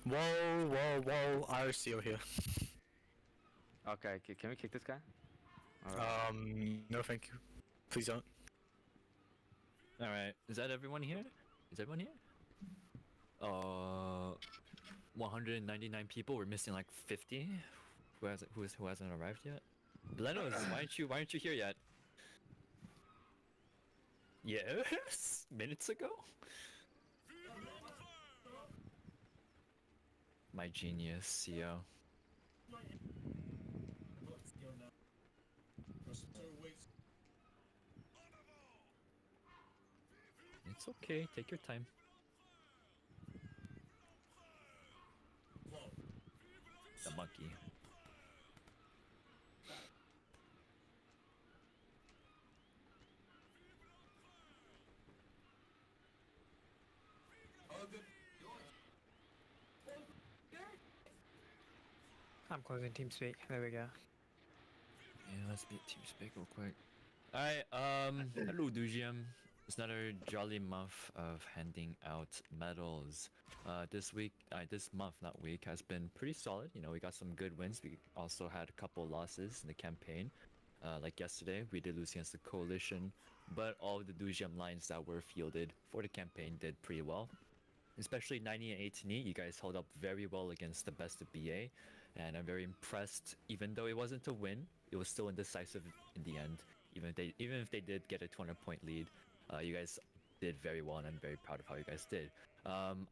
Whoa, whoa, whoa! Irish seal here. Okay, can we kick this guy? Alright. No, thank you. Please don't. Alright, is that everyone here? Is everyone here? 199 people. We're missing like 50. Who hasn't arrived yet? Blenos, why aren't you here yet? Yes, minutes ago. My genius, CEO. It's okay, take your time. The monkey. I'm closing TeamSpeak. There we go. Yeah, let's beat TeamSpeak real quick. Alright, hello Deuxieme. It's another jolly month of handing out medals. This month, not week, has been pretty solid. You know, we got some good wins. We also had a couple losses in the campaign. Like yesterday, we did lose against the Coalition, but all of the Deuxieme lines that were fielded for the campaign did pretty well. Especially 90 and 18E, you guys held up very well against the best of BA, and I'm very impressed. Even though it wasn't a win, it was still indecisive in the end. Even if they did get a 200-point lead, you guys did very well, and I'm very proud of how you guys did.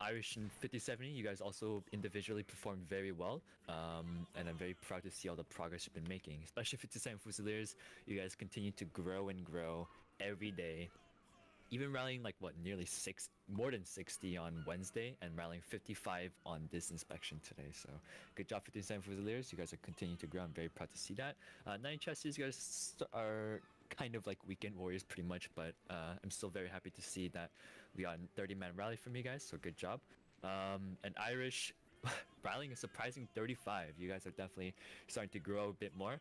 Irish and 5070, you guys also individually performed very well, and I'm very proud to see all the progress you've been making. Especially 57 Fusiliers, you guys continue to grow and grow every day. Even rallying like what, more than 60 on Wednesday, and rallying 55 on this inspection today. So good job 57 Fusiliers, you guys are continuing to grow. I'm very proud to see that. 9 Chesters, you guys are kind of like weekend warriors pretty much, but I'm still very happy to see that we got a 30-man rally from you guys, so good job. And Irish rallying a surprising 35. You guys are definitely starting to grow a bit more.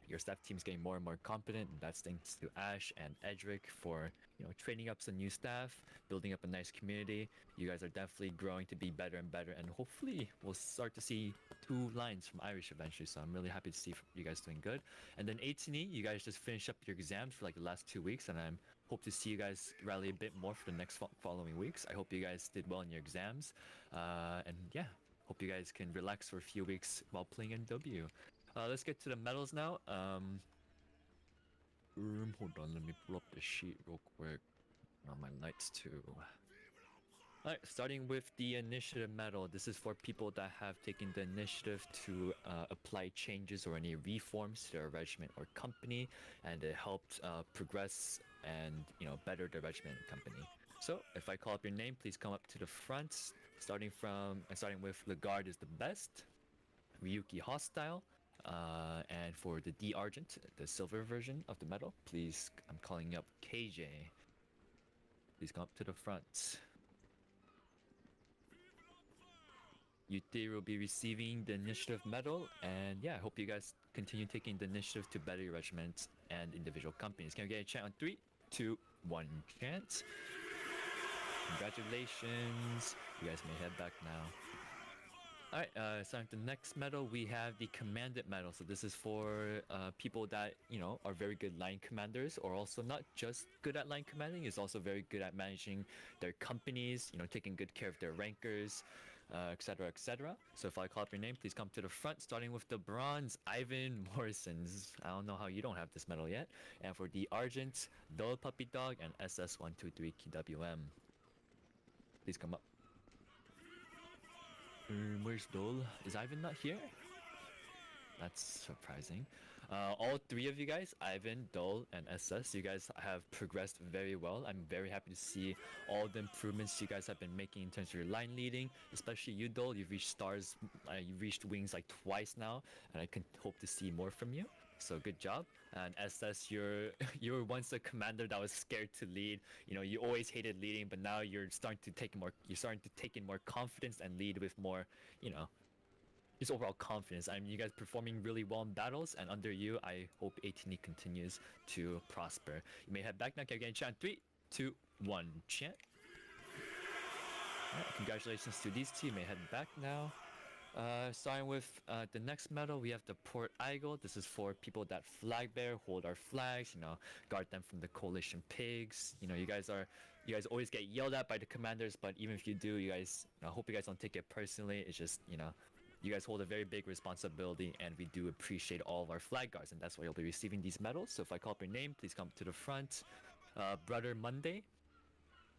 Your staff team's getting more and more competent, and that's thanks to Ash and Edric for, you know, training up some new staff, building up a nice community. You guys are definitely growing to be better and better, and hopefully we'll start to see 2 lines from Irish eventually, so I'm really happy to see you guys doing good. And then 18E, you guys just finished up your exams for like the last 2 weeks, and I hope to see you guys rally a bit more for the next following weeks. I hope you guys did well in your exams, and yeah, hope you guys can relax for a few weeks while playing NW. Let's get to the medals now. Hold on, let me pull up the sheet real quick. On my lights too. Alright, starting with the initiative medal. This is for people that have taken the initiative to apply changes or any reforms to their regiment or company, and it helped progress and, you know, better the regiment and company. So if I call up your name, please come up to the front. Starting with Lagarde is the best. Ryuki Hostile. And for the D Argent, the silver version of the medal, please, I'm calling up KJ. Please come up to the front. Yuti will be receiving the initiative medal, and yeah, I hope you guys continue taking the initiative to better your regiments and individual companies. Can we get a chant on 3, 2, 1, chant? Congratulations. You guys may head back now. Alright, so the next medal, we have the Commandant medal. So this is for people that, you know, are very good line commanders, or also not just good at line commanding, is also very good at managing their companies, you know, taking good care of their rankers, etc, etc. So if I call up your name, please come to the front, starting with the bronze, Ivan Morrisons. I don't know how you don't have this medal yet. And for the Argent, Dole Puppy Dog and SS123 KWM. Please come up. Where's Dole? Is Ivan not here? That's surprising. All 3 of you guys, Ivan, Dole, and SS, you guys have progressed very well. I'm very happy to see all the improvements you guys have been making in terms of your line leading. Especially you, Dole. You've reached stars, you've reached wings like twice now, and I can hope to see more from you. So good job. And SS, you were once a commander that was scared to lead. You know, you always hated leading, but now you're starting to take in more confidence and lead with more, you know, just overall confidence. I mean, you guys performing really well in battles, and under you, I hope 18E continues to prosper. You may head back now. Can I get a chant? 3, 2, 1, chant. Alright, congratulations to these two. You may head back now. Starting with the next medal, we have the Port Eagle. This is for people that flag bear, hold our flags, guard them from the coalition pigs. You guys always get yelled at by the commanders, but even if you do, you guys, I hope you guys don't take it personally. It's just, you guys hold a very big responsibility, and we do appreciate all of our flag guards, and that's why you'll be receiving these medals. So if I call up your name, please come to the front. Brother Monday,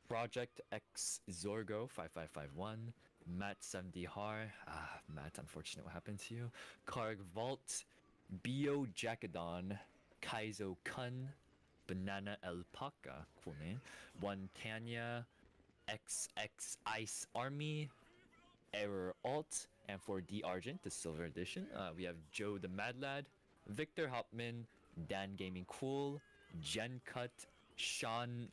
Project X Zorgo 5551, Matt 70 Har, Matt, unfortunate what happened to you. Karg Vault, Bio Jacadon, Kaizo Kun, Banana Alpaca, cool name. One Tanya, XX Ice Army, Error Alt, and for D Argent, the silver edition, we have Joe the Mad Lad, Victor Hopman, Dan Gaming Cool, Jen Cut, Sean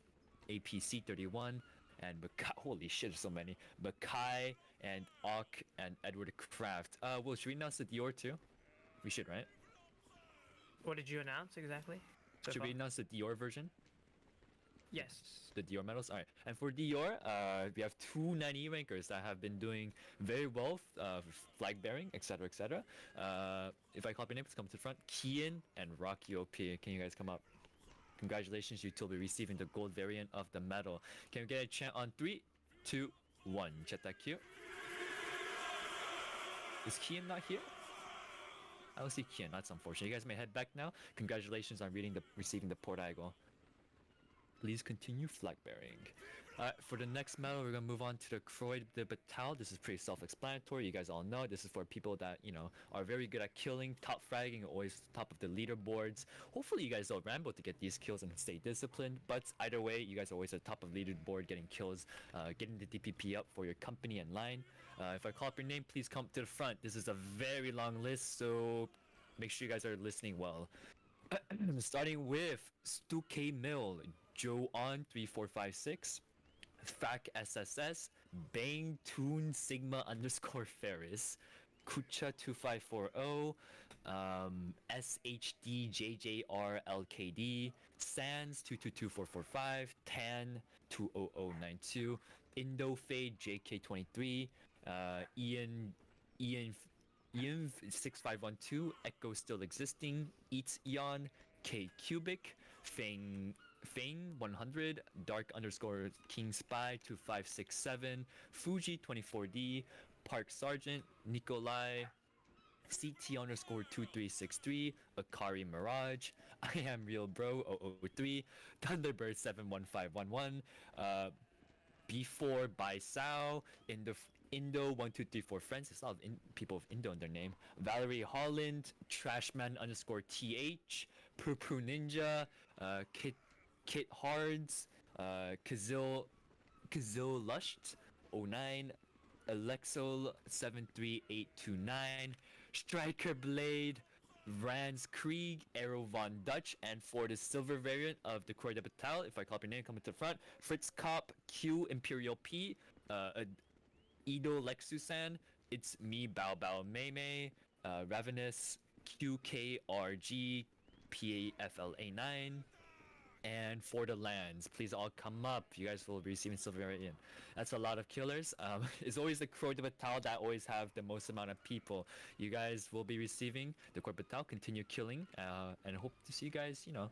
APC 31, and holy shit, there's so many. Makai and Ock and Edward Kraft. Well, should we announce the Dior too? We should, right? What did you announce exactly? Should we announce the Dior version? Yes. The Dior medals? Alright. And for Dior, we have two 90 rankers that have been doing very well, flag bearing, etc, etc. If I call up your name, please come to the front. Kian and Rocky OP. Can you guys come up? Congratulations, you two will be receiving the gold variant of the medal. Can we get a chant on 3, 2, 1? Chat that cue. Is Kian not here? I don't see Kian. That's unfortunate. You guys may head back now. Congratulations on receiving the Port Eagle. Please continue flag bearing. For the next medal, we're gonna move on to the Croix de Batal. This is pretty self-explanatory. You guys all know this is for people that are very good at killing, top fragging, always top of the leaderboards. Hopefully, you guys don't ramble to get these kills and stay disciplined. But either way, you guys are always at top of leaderboard, getting kills, getting the DPP up for your company and line. If I call up your name, please come to the front. This is a very long list, so make sure you guys are listening well. Starting with Stuke Mill, Joe on 3456. Fac SSS, Bang Toon Sigma _ Ferris, Kucha 2540, SHD JJR LKD, Sans 222445, Tan 20092, Indofade JK23, Ian 6512, Echo still existing, Eats Eon, K Cubic, Fang 100, Dark _ King Spy 2567, Fuji 24D, Park Sergeant, Nikolai, CT _ 2363, Akari Mirage, I Am Real Bro 003, Thunderbird 71511, B4 by Sao, Indo 1234 Friends. There's a lot of people with Indo in their name. Valerie Holland, Trashman _ TH, Poo Poo Ninja, Kit Hards, Kazil Lusht 09, Alexol 73829, Striker Blade, Rans Krieg, Arrow Von Dutch, and for the silver variant of the Croix de Batal, if I call up your name, come to the front. Fritz Kopp, Q Imperial P, Ido Lexusan, It's Me Bao Bao Mei Mei, Ravenous, QKRG, PAFLA9. And for the lands, please all come up. You guys will be receiving silver variant. That's a lot of killers. It's always the Croix de Batal that always have the most amount of people. You guys will be receiving the Croix de Batal. Continue killing, and hope to see you guys. I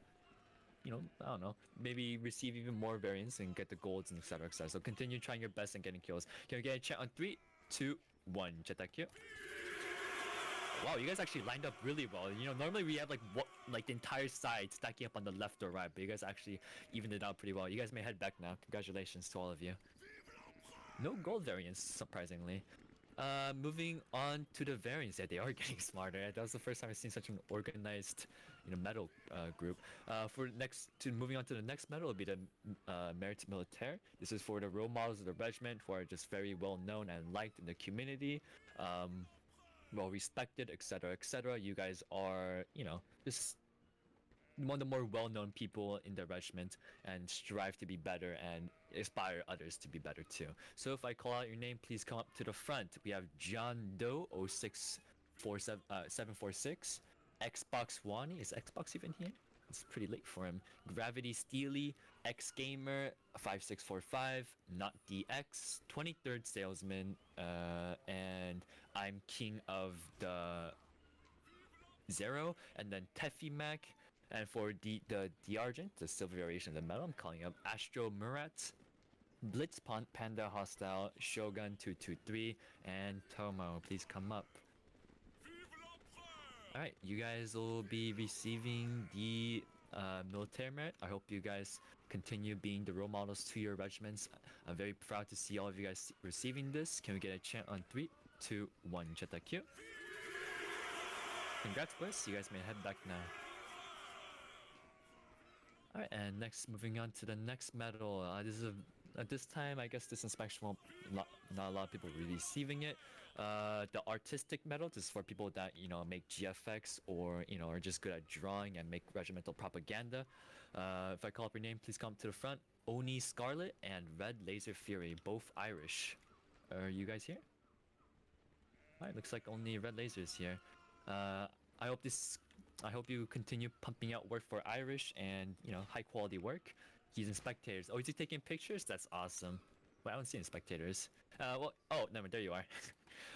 don't know, maybe receive even more variants and get the golds and etc. etc. So continue trying your best and getting kills. Can we get a chat on 3, 2, 1? Chat that cue. Wow, you guys actually lined up really well. Normally we have like the entire side stacking up on the left or right, but you guys actually evened it out pretty well. You guys may head back now. Congratulations to all of you. No gold variants, surprisingly. Moving on to the variants. Yeah, they are getting smarter. That was the first time I've seen such an organized, medal group. Moving on to the next medal will be the Mérite Militaire. This is for the role models of the regiment who are just very well known and liked in the community. Well respected, etc, etc. You guys are, just one of the more well-known people in the regiment and strive to be better and inspire others to be better too. So if I call out your name, please come up to the front. We have John Doe 0647746, Xbox Wani. Is Xbox even here? It's pretty late for him. Gravity Steely, X Gamer 5645, not DX, 23rd Salesman, and I'm King of the Zero, and then Tefi Mac. And for the Argent, the silver variation of the medal, I'm calling up Astro Murat, Blitz Panda Hostile, Shogun 223, and Tomo. Please come up. Alright, you guys will be receiving the military merit. I hope you guys continue being the role models to your regiments. I'm very proud to see all of you guys receiving this. Can we get a chant on 3, 2, 1? Chataku. Congrats, boys. You guys may head back now. Alright, and next, moving on to the next medal. At this time, I guess this inspection will not a lot of people will be receiving it. The artistic medal, this is for people that, you know, make GFX or, you know, are just good at drawing and make regimental propaganda. If I call up your name, please come to the front. Oni Scarlet and Red Laser Fury, both Irish. Are you guys here? Alright, looks like only Red Laser is here. I hope you continue pumping out work for Irish and, you know, high quality work. Using spectators. Oh, is he taking pictures? That's awesome. Well, I don't see any spectators. Well, oh, never, there you are.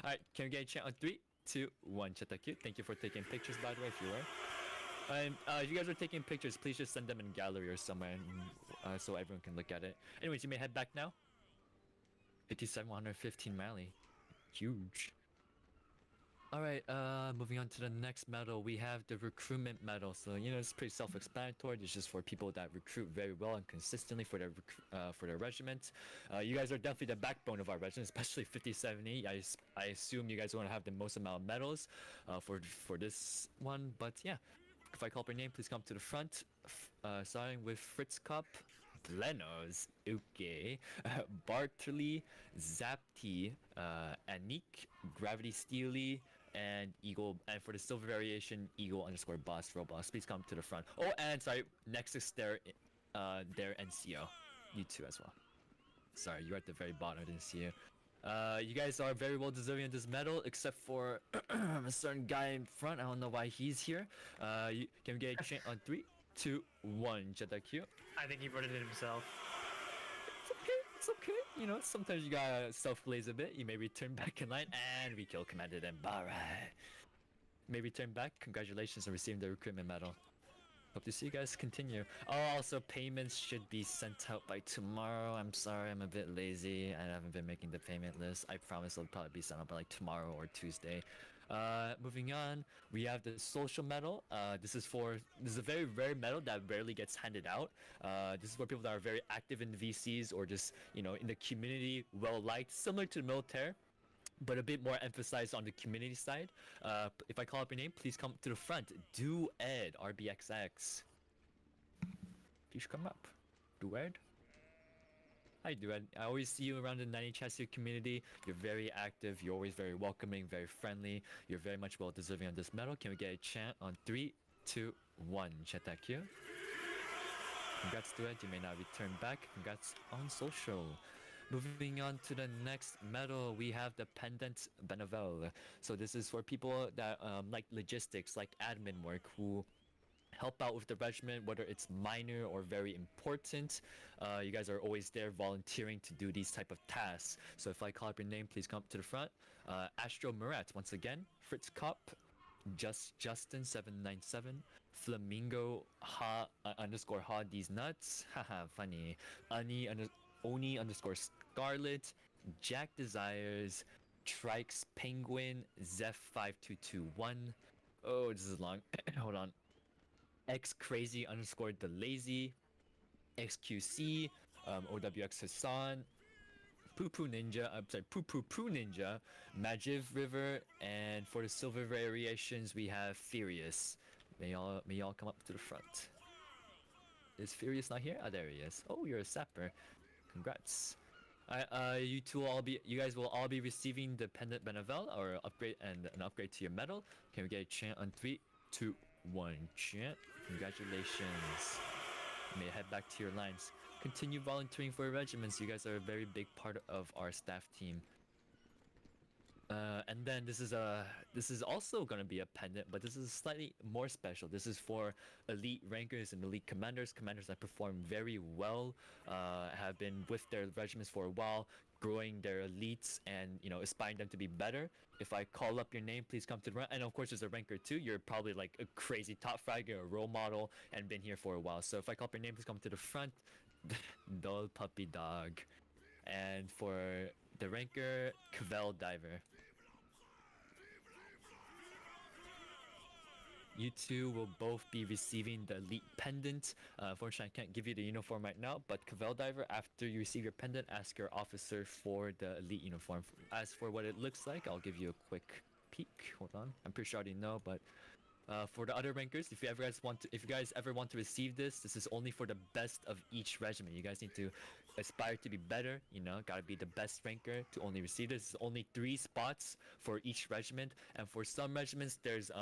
Alright, can we get a chant on 3, 2, 1? Chataku. Thank you for taking pictures, by the way, if you were. And if you guys are taking pictures, please just send them in gallery or somewhere so everyone can look at it. Anyways, you may head back now. 57,115 Mali. Huge. Alright, moving on to the next medal, we have the recruitment medal. So, you know, it's pretty self-explanatory. It's just for people that recruit very well and consistently for their regiment. You guys are definitely the backbone of our regiment, especially 5070. I assume you guys want to have the most amount of medals for this one. But yeah, if I call up your name, please come to the front. Starting with Fritz Kopp, Blenos, Uke, Bartley, Zapti, Anik, Gravity Steely, and Eagle, and for the silver variation, Eagle_boss Roblox. Please come to the front. Oh, and sorry, next is their NCO. You too as well. Sorry, you're at the very bottom. I didn't see you. You guys are very well deserving of this medal, except for a certain guy in front. I don't know why he's here. Can we get a chant on 3, 2, 1? Chataku. I think he voted it himself. It's okay. You know, sometimes you gotta self-glaze a bit. You may return back in line, and we kill Commander Dembara. You may return back. Congratulations on receiving the recruitment medal. Hope to see you guys continue. Oh, also payments should be sent out by tomorrow. I'm sorry, I'm a bit lazy. I haven't been making the payment list. I promise it'll probably be sent out by like tomorrow or Tuesday. Moving on, we have the social medal. This is a very rare medal that rarely gets handed out. This is for people that are very active in the VCs or just, you know, in the community, well liked, similar to the military, but a bit more emphasized on the community side. If I call up your name, please come to the front. Do Ed, RBXX. Please come up. Do Ed. Hi, Dued. I always see you around the 90 Chassis community. You're very active. You're always very welcoming, very friendly. You're very much well deserving of this medal. Can we get a chant on 3, 2, 1? Chataku. Congrats, Dued. You may now return back. Congrats on social. Moving on to the next medal, we have the Pendant Benevel. So this is for people that like logistics, like admin work, who help out with the regiment, whether it's minor or very important. You guys are always there volunteering to do these type of tasks. So if I call up your name, please come up to the front. Astro Murat, once again, Fritz Kopp, Justin797, Flamingo underscore these nuts, haha, funny, Oni_Scarlet, Jack Desires, Trikes Penguin, Zeph5221. Oh, this is long. Hold on. X Crazy _ the Lazy, XQC, OWX Hassan, Poo Poo Ninja, Majiv River, and for the silver variations we have Furious. May y'all come up to the front. Is Furious not here? Ah, there he is. Oh, you're a sapper. Congrats. You guys will all be receiving the Pendant Benevel or upgrade and an upgrade to your medal. Can we get a chant on 3, 2, 1? Chant. Congratulations. You may head back to your lines. Continue volunteering for your regiments. You guys are a very big part of our staff team. And then this is also gonna be a pendant, but this is slightly more special. This is for elite rankers and elite commanders that perform very well, have been with their regiments for a while, growing their elites and aspiring them to be better. If I call up your name, please come to the front. And of course, there's a ranker too. You're probably like a crazy top fragger, a role model, and been here for a while. So if I call up your name, please come to the front. Dull puppy dog. And for the ranker, Cavell Diver. You two will both be receiving the elite pendant. Unfortunately, I can't give you the uniform right now, but Cavell Diver, after you receive your pendant, ask your officer for the elite uniform. As for what it looks like, I'll give you a quick peek. Hold on. I'm pretty sure I already know, but for the other rankers, if you guys ever want to receive this, this is only for the best of each regiment. You guys need to aspire to be better, gotta be the best ranker to only receive this. It's only 3 spots for each regiment, and for some regiments, there's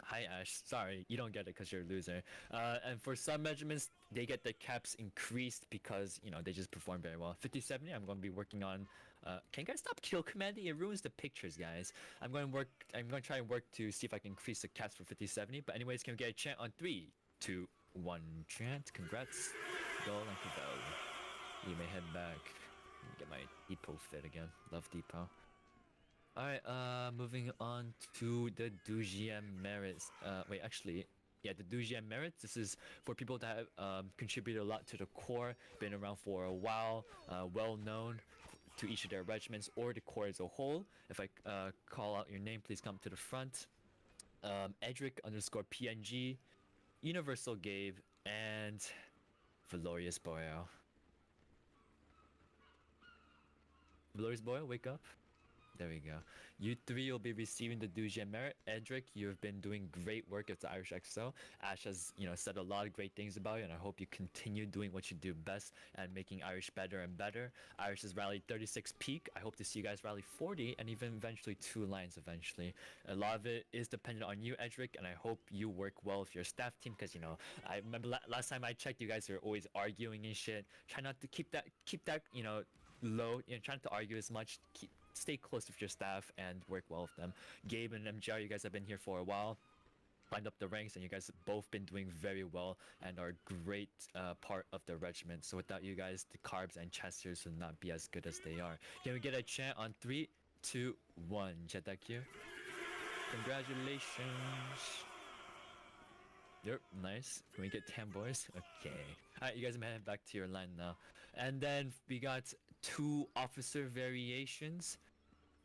Hi Ash, sorry, you don't get it because you're a loser. And for some regiments, they get the caps increased because, they just perform very well. 5070, I'm going to be working on... can you guys stop kill commanding? It ruins the pictures, guys. I'm going to try and work to see if I can increase the caps for 5070. But anyways, can we get a chant on 3, 2, 1, chant. Congrats. Dole and Cavell. You may head back. Let me get my depot fit again. Love depot. Alright, moving on to the Deuxieme Merits. Wait, actually, yeah, the Deuxieme Merits. This is for people that have contributed a lot to the Corps, been around for a while, well known to each of their regiments or the Corps as a whole. If I call out your name, please come to the front. Edric _ PNG, Universal Gabe, and Valorious Boreal. Valorious Boreal, wake up. There we go. You 3 will be receiving the Deuxieme Merit. Edric, you've been doing great work at the Irish XO. Ash has, said a lot of great things about you, and I hope you continue doing what you do best and making Irish better and better. Irish has rallied 36 peak. I hope to see you guys rally 40 and even eventually 2 lines eventually. A lot of it is dependent on you, Edric, and I hope you work well with your staff team because, I remember last time I checked, you guys are always arguing and shit. Try not to keep that, low. Try not to argue as much. Stay close with your staff and work well with them. Gabe and MGR, you guys have been here for a while. Climbed up the ranks, and you guys have both been doing very well and are a great part of the regiment. So without you guys, the carbs and chesters would not be as good as they are. Can we get a chant on 3, 2, 1? Chat that here. Congratulations. Yep, nice. Can we get 10 boys? Okay. Alright, you guys may head back to your line now. And then we got 2 officer variations.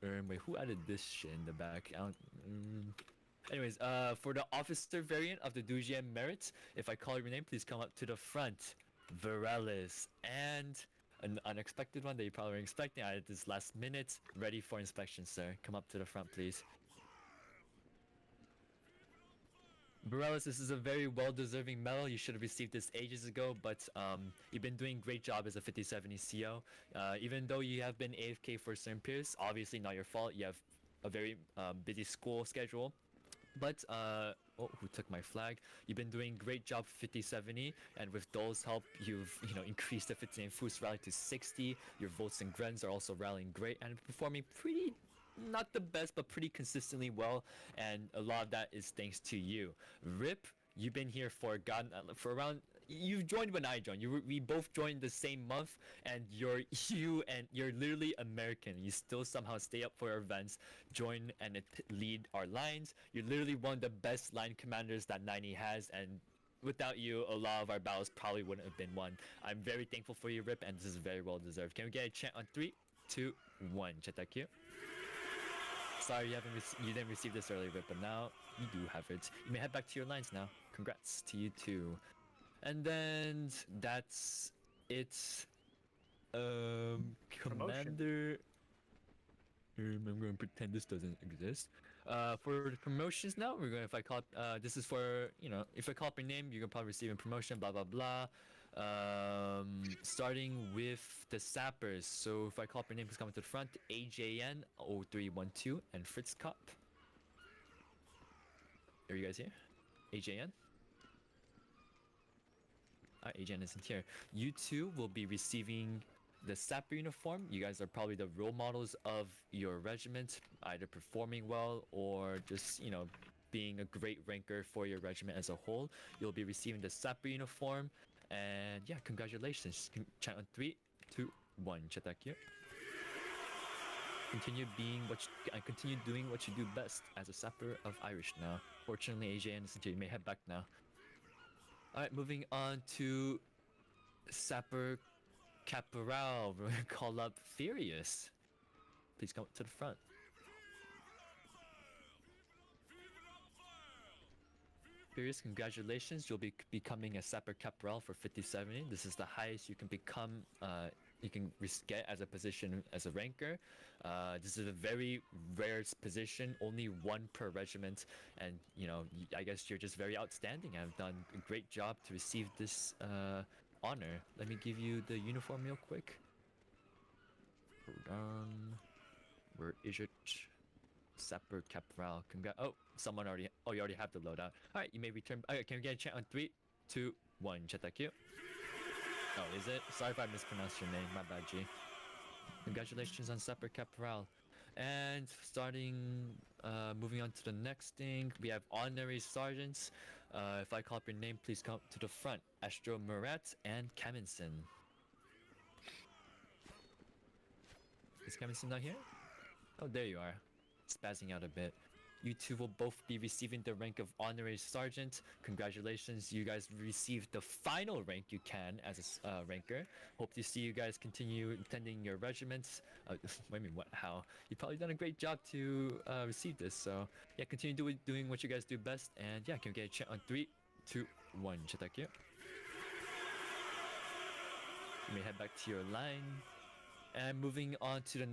Wait, who added this shit in the back? Anyways, for the officer variant of the Deuxieme Merits, if I call your name, please come up to the front. Varelis. And an unexpected one that you probably were expecting. I added this last minute. Ready for inspection, sir. Come up to the front, please. Morales, this is a very well-deserving medal. You should have received this ages ago, but you've been doing a great job as a 5070 CO. Even though you have been AFK for certain periods, obviously not your fault. You have a very busy school schedule. But, oh, who took my flag? You've been doing a great job for 5070, and with Dole's help, you've, increased the 50 Foods rally to 60. Your votes and Grens are also rallying great and performing pretty... not the best, but pretty consistently well, and a lot of that is thanks to you. Rip, you've been here for around. You joined when I joined. We both joined the same month, and you're literally American. You still somehow stay up for our events, join and lead our lines. You're literally one of the best line commanders that 90 has, and without you, a lot of our battles probably wouldn't have been won. I'm very thankful for you, Rip, and this is very well deserved. Can we get a chant on 3, 2, 1? Chat that cue. Sorry you didn't receive this earlier, but now you do have it. You may head back to your lines now. Congrats to you too. And then that's it. Commander. I'm going to pretend this doesn't exist. For the promotions now, we're going to, this is for, if I call up your name, you're going to probably receive a promotion, blah, blah, blah. Starting with the sappers. So if I call up your name, please come to the front. AJN 0312 and Fritz Cup. Are you guys here? AJN? AJN isn't here. You two will be receiving the sapper uniform, you guys are probably the role models of your regiment, either performing well or just, you know, being a great ranker for your regiment as a whole. You'll be receiving the sapper uniform, and yeah, congratulations. Chant on 3, 2, 1. Chetakyo. Continue being continue doing what you do best as a sapper of Irish now. Fortunately, AJ and SNJ, you may head back now. Alright, moving on to Sapper Caporal. We're gonna call up Furious. Please come to the front. Furious, congratulations. You'll be becoming a Sapper Caporal for 5070. This is the highest you can become, you can get as a position as a ranker. This is a very rare position, only one per regiment, and you know, I guess you're just very outstanding. I've done a great job to receive this honor. Let me give you the uniform real quick. Hold on. Where is it? Sapper Caporal. Oh, someone already. Oh, you already have the loadout. All right, you may return. Okay, can we get a chant on 3, 2, 1? Chetakyo. Oh, is it? Sorry if I mispronounced your name. My bad, G. Congratulations on Sapper Caporal. And moving on to the next thing, we have honorary sergeants. If I call up your name, please come to the front. Astro Murat and Kaminson. Is Kaminson not here? Oh, there you are. Spazzing out a bit. You two will both be receiving the rank of honorary sergeant. Congratulations, you guys received the final rank you can as a ranker. Hope to see you guys continue attending your regiments. Wait a minute, what? How? You've probably done a great job to receive this. So yeah, continue doing what you guys do best. And yeah, can we get a chant on 3, 2, 1? Chetakyo. You may head back to your line. And moving on to the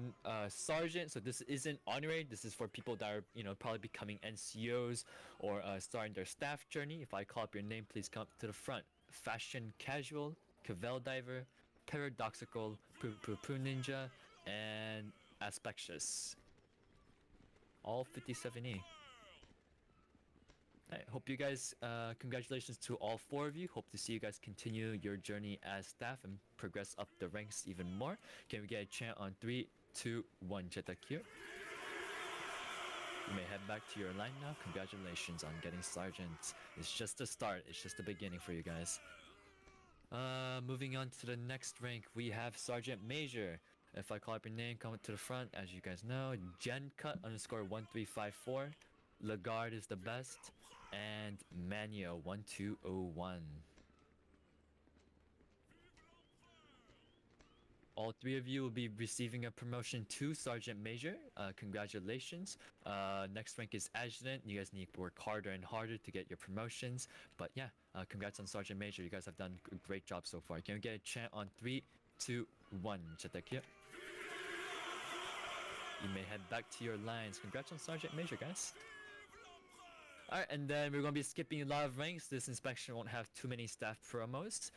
sergeant. So this isn't honorary. This is for people that are, you know, probably becoming NCOs or starting their staff journey. If I call up your name, please come to the front. Fashion Casual, Cavell Diver, Paradoxical, Poo Poo Poo Ninja, and Aspectious. All 57E. I hope you guys, congratulations to all 4 of you. Hope to see you guys continue your journey as staff and progress up the ranks even more. Can we get a chant on 3, 2, 1? Chetakyo. You may head back to your line now. Congratulations on getting sergeant. It's just the start. It's just the beginning for you guys. Moving on to the next rank, we have Sergeant Major. If I call up your name, come to the front. As you guys know, GenCut_1354. Lagarde is the best. And Manio 1201. All 3 of you will be receiving a promotion to Sergeant Major. Congratulations. Next rank is Adjutant. You guys need to work harder and harder to get your promotions. But yeah, congrats on Sergeant Major. You guys have done a great job so far. Can we get a chant on 3, 2, 1? Chetakyo. You may head back to your lines. Congrats on Sergeant Major, guys. Alright, and then we're going to be skipping a lot of ranks. This inspection won't have too many staff promos.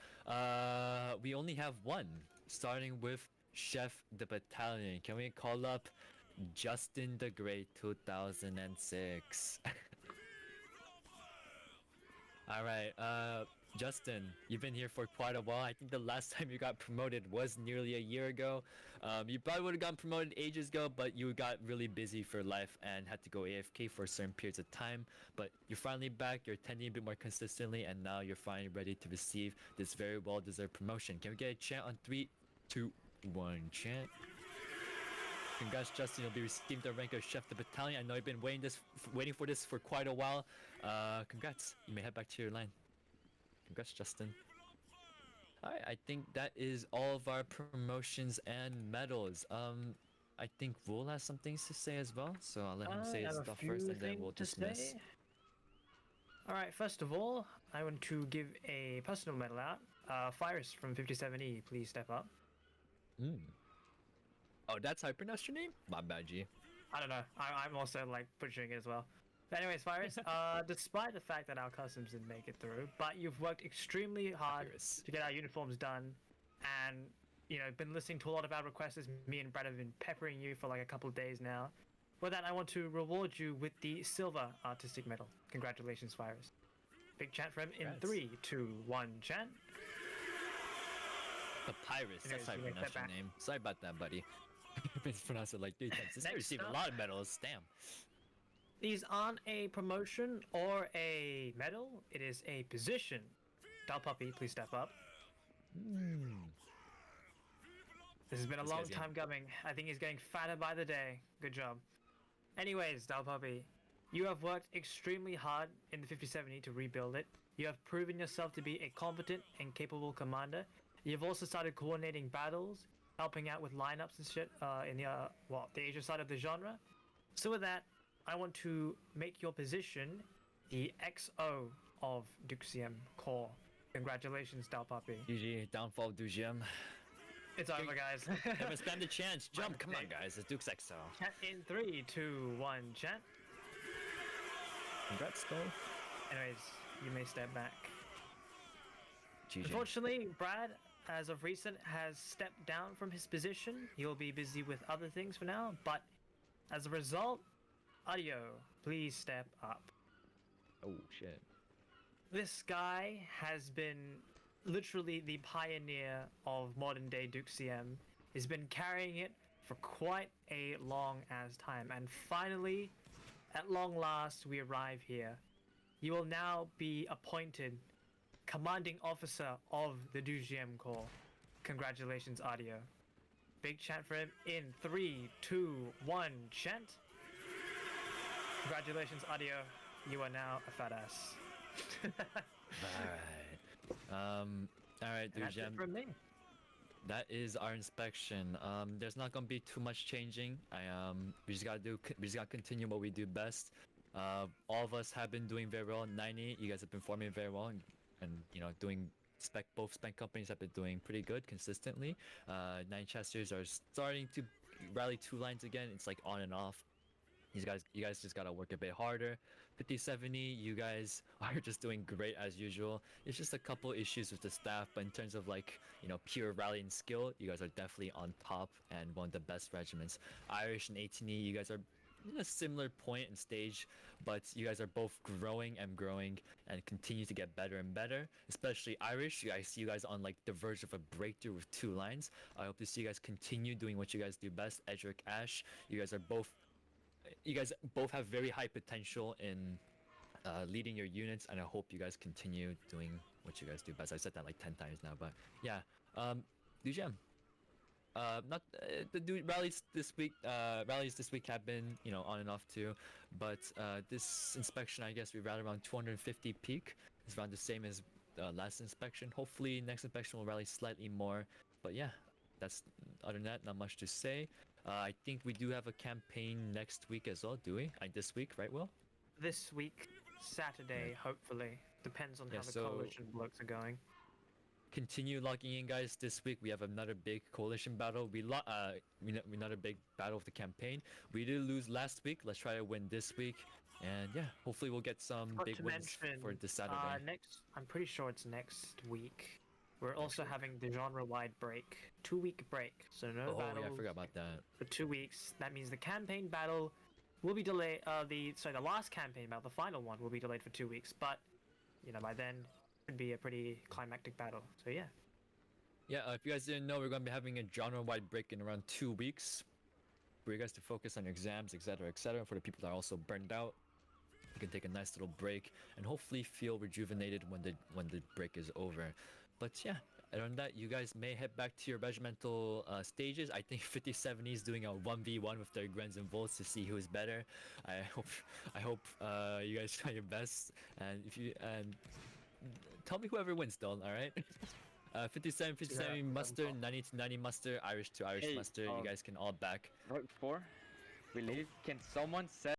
We only have one, starting with Chef the Battalion. Can we call up Justin the Great 2006? Alright, Justin, you've been here for quite a while. I think the last time you got promoted was nearly a year ago. You probably would have gotten promoted ages ago, but you got really busy for life and had to go AFK for certain periods of time. But you're finally back, you're attending a bit more consistently, and now you're finally ready to receive this very well-deserved promotion. Can we get a chant on 3, 2, 1? Chant. Congrats, Justin. You'll be receiving the rank of Chef the Battalion. I know you've been waiting for this for quite a while. Congrats. You may head back to your line. Congrats, Justin. Alright, I think that is all of our promotions and medals. I think Wool has some things to say as well, so I'll let him say his stuff first and then we'll dismiss. Alright, first of all, I want to give a personal medal out. Fires from 57E, please step up. Oh, that's how I pronounce your name? My bad, G. I don't know. I'm also like butchering it as well. But anyways, Virus, despite the fact that our customs didn't make it through, but you've worked extremely hard to get our uniforms done, and you know, been listening to a lot of our requests. Me and Brad have been peppering you for like a couple of days now. For that, I want to reward you with the Silver Artistic Medal. Congratulations, Virus. Big chant for him in 3, 2, 1, chant. Papyrus, that's how I Anyways, you may pronounce step your back. name. Sorry about that, buddy. It's pronounced it like 3 times. This guy Next received a up- lot of medals. Damn. These aren't a promotion or a medal. It is a position. Dull Puppy, please step up. This has been a This long guy's time coming. I think he's getting fatter by the day. Good job. Anyways, Dull Puppy, you have worked extremely hard in the 57E to rebuild it. You have proven yourself to be a competent and capable commander. You've also started coordinating battles, helping out with lineups and shit in the the Asia side of the genre. So with that, I want to make your position the XO of Deuxieme Core. Congratulations, Dull Puppy. GG, downfall of Deuxieme. It's over, guys. Never stand a chance. Jump. Come on, guys. It's Duke's XO. Chat in 3, 2, 1, chat. Congrats, though. Anyways, you may step back. GG. Unfortunately, Brad, as of recent, has stepped down from his position. He'll be busy with other things for now, but as a result, Audio, please step up. Oh, shit. This guy has been literally the pioneer of modern day Deuxieme. He's been carrying it for quite a long as time, and finally, at long last, we arrive here. You will now be appointed commanding officer of the Deuxieme Corps. Congratulations, Audio. Big chant for him in 3, 2, 1, chant. Congratulations, Audio. You are now a fat ass. Alright, And that's it Deuxieme. from me. That is our inspection. There's not gonna be too much changing. We just gotta continue what we do best. All of us have been doing very well. 90, you guys have been performing very well, and you know, both spec companies have been doing pretty good consistently. 9 Chesters are starting to rally 2 lines again. It's like on and off. You guys just gotta work a bit harder. 50-70, you guys are just doing great as usual. It's just a couple issues with the staff, but in terms of like, you know, pure rallying skill, you guys are definitely on top and one of the best regiments. Irish and 18E, you guys are in a similar point and stage, but you guys are both growing and continue to get better and better. Especially Irish, I see you guys on like the verge of a breakthrough with 2 lines. I hope to see you guys continue doing what you guys do best. Edric, Ash, you guys both have very high potential in leading your units, and I hope you guys continue doing what you guys do best. I said that like 10 times now, but yeah. Deuxieme. Not the rallies this week. Rallies this week have been, you know, on and off too, but this inspection, I guess we ran around 250 peak. It's around the same as last inspection. Hopefully next inspection will rally slightly more, but yeah, that's other than that, not much to say. I think we do have a campaign next week as well, do we? This week, right, Will? This week, Saturday, hopefully. Depends on Yeah, how the so- coalition blokes are going. Continue logging in, guys. This week we have another big coalition battle. Another big battle of the campaign. We did lose last week. Let's try to win this week, and yeah, hopefully we'll get some Not big to wins mention, for this Saturday. I'm pretty sure it's next week. We're also having the genre-wide break. 2-week break. So no Oh battles yeah, I forgot about that. for 2 weeks. That means the campaign battle will be delayed. The last campaign battle, the final one, will be delayed for 2 weeks. But, you know, by then, it would be a pretty climactic battle. So yeah. Yeah, if you guys didn't know, we're gonna be having a genre-wide break in around 2 weeks for you guys to focus on your exams, etc., etc. For the people that are also burned out, you can take a nice little break and hopefully feel rejuvenated when the break is over. But yeah, other than that, you guys may head back to your regimental stages. I think 50-70 is doing a 1v1 with their Grens and Volts to see who is better. I hope you guys try your best, and tell me whoever wins, though. All right. 57 Yeah, muster, 90 to 90 muster, Irish to Irish Hey, muster. You guys can all back. Right before we leave, can someone set